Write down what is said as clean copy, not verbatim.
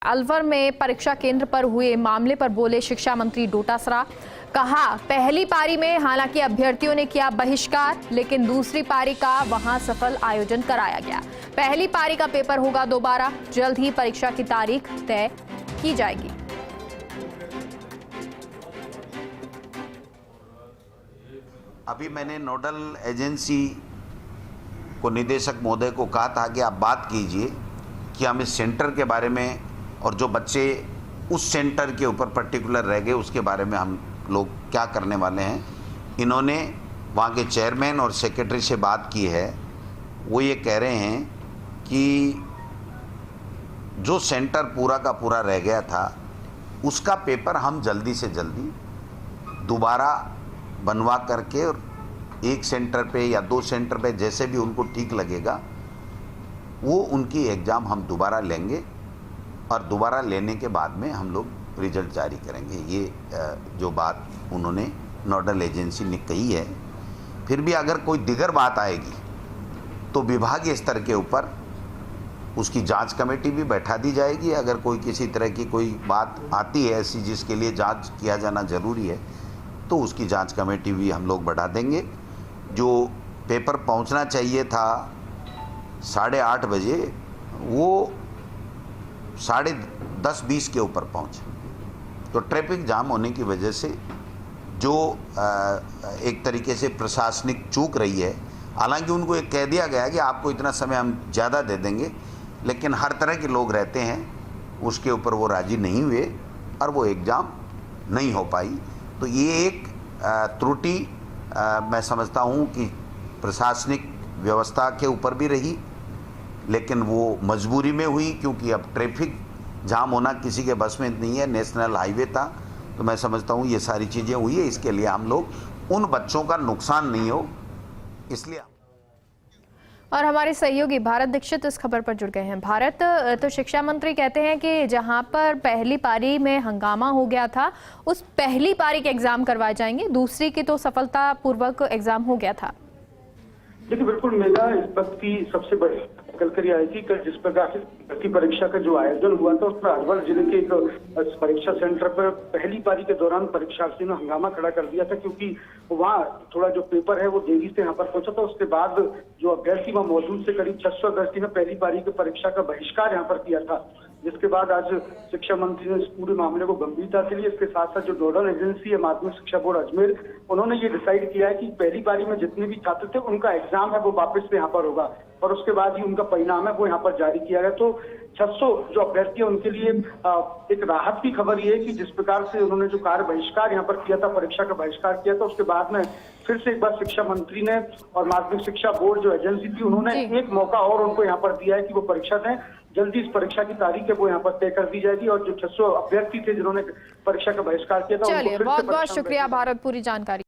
अलवर में परीक्षा केंद्र पर हुए मामले पर बोले शिक्षा मंत्री डोटासरा। कहा, पहली पारी में हालांकि अभ्यर्थियों ने किया बहिष्कार, लेकिन दूसरी पारी का वहां सफल आयोजन कराया गया। पहली पारी का पेपर होगा दोबारा, जल्द ही परीक्षा की तारीख तय की जाएगी। अभी मैंने नोडल एजेंसी को निदेशक महोदय को कहा था कि आप बात कीजिए कि हम इस सेंटर के बारे में और जो बच्चे उस सेंटर के ऊपर पर्टिकुलर रह गए उसके बारे में हम लोग क्या करने वाले हैं। इन्होंने वहाँ के चेयरमैन और सेक्रेटरी से बात की है। वो ये कह रहे हैं कि जो सेंटर पूरा का पूरा रह गया था उसका पेपर हम जल्दी से जल्दी दोबारा बनवा करके और एक सेंटर पे या दो सेंटर पे जैसे भी उनको ठीक लगेगा वो उनकी एग्ज़ाम हम दोबारा लेंगे और दोबारा लेने के बाद में हम लोग रिजल्ट जारी करेंगे। ये जो बात उन्होंने नोडल एजेंसी ने कही है। फिर भी अगर कोई दिगर बात आएगी तो विभागीय स्तर के ऊपर उसकी जांच कमेटी भी बैठा दी जाएगी। अगर कोई किसी तरह की कोई बात आती है ऐसी जिसके लिए जांच किया जाना ज़रूरी है तो उसकी जांच कमेटी भी हम लोग बढ़ा देंगे। जो पेपर पहुंचना चाहिए था 8:30 बजे वो 10:20 के ऊपर पहुंचे, तो ट्रैफिक जाम होने की वजह से जो एक तरीके से प्रशासनिक चूक रही है। हालांकि उनको एक कह दिया गया कि आपको इतना समय हम ज़्यादा दे देंगे, लेकिन हर तरह के लोग रहते हैं, उसके ऊपर वो राज़ी नहीं हुए और वो एग्ज़ाम नहीं हो पाई। तो ये एक त्रुटि मैं समझता हूँ कि प्रशासनिक व्यवस्था के ऊपर भी रही, लेकिन वो मजबूरी में हुई क्योंकि अब ट्रैफिक जाम होना किसी के बस में नहीं है। नेशनल हाईवे था, तो मैं समझता हूँ ये सारी चीज़ें हुई है। इसके लिए हम लोग उन बच्चों का नुकसान नहीं हो इसलिए। और हमारे सहयोगी भारत दीक्षित इस खबर पर जुड़ गए हैं। भारत, तो शिक्षा मंत्री कहते हैं कि जहां पर पहली पारी में हंगामा हो गया था उस पहली पारी के एग्जाम करवाए जाएंगे, दूसरी की तो सफलतापूर्वक एग्जाम हो गया था। देखिए बिल्कुल मेगा इस वक्त की सबसे बड़ी कलकरी आई थी कि जिस प्रकार से भर्ती परीक्षा का जो आयोजन हुआ था उस पर अलवर जिले के एक परीक्षा सेंटर पर पहली पारी के दौरान परीक्षार्थियों ने हंगामा खड़ा कर दिया था, क्योंकि वहाँ थोड़ा जो पेपर है वो देरी से यहाँ पर पहुंचा था। उसके बाद जो अभ्यर्थी वहाँ मौजूद थे, करीब 600 अभ्यर्थी ने पहली पारी की परीक्षा का बहिष्कार यहाँ पर किया था, जिसके बाद आज शिक्षा मंत्री ने इस पूरे मामले को गंभीरता से लिया। इसके साथ साथ जो नोडल एजेंसी है माध्यमिक शिक्षा बोर्ड अजमेर, उन्होंने ये डिसाइड किया है कि पहली पारी में जितने भी छात्र थे उनका एग्जाम है वो वापस से यहाँ पर होगा और उसके बाद ही उनका परिणाम है वो यहाँ पर जारी किया गया। तो 600 जो अभ्यर्थी है उनके लिए एक राहत की खबर ये है कि जिस प्रकार से उन्होंने जो कार्य बहिष्कार यहाँ पर किया था, परीक्षा का बहिष्कार किया था, उसके बाद में फिर से एक बार शिक्षा मंत्री ने और माध्यमिक शिक्षा बोर्ड जो एजेंसी थी उन्होंने एक मौका और उनको यहाँ पर दिया है कि वो परीक्षा दें। जल्दी इस परीक्षा की तारीख है वो यहाँ पर तय कर दी जाएगी और जो 600 अभ्यर्थी थे जिन्होंने परीक्षा का बहिष्कार किया था, चलिए, बहुत बहुत शुक्रिया भारत पूरी जानकारी।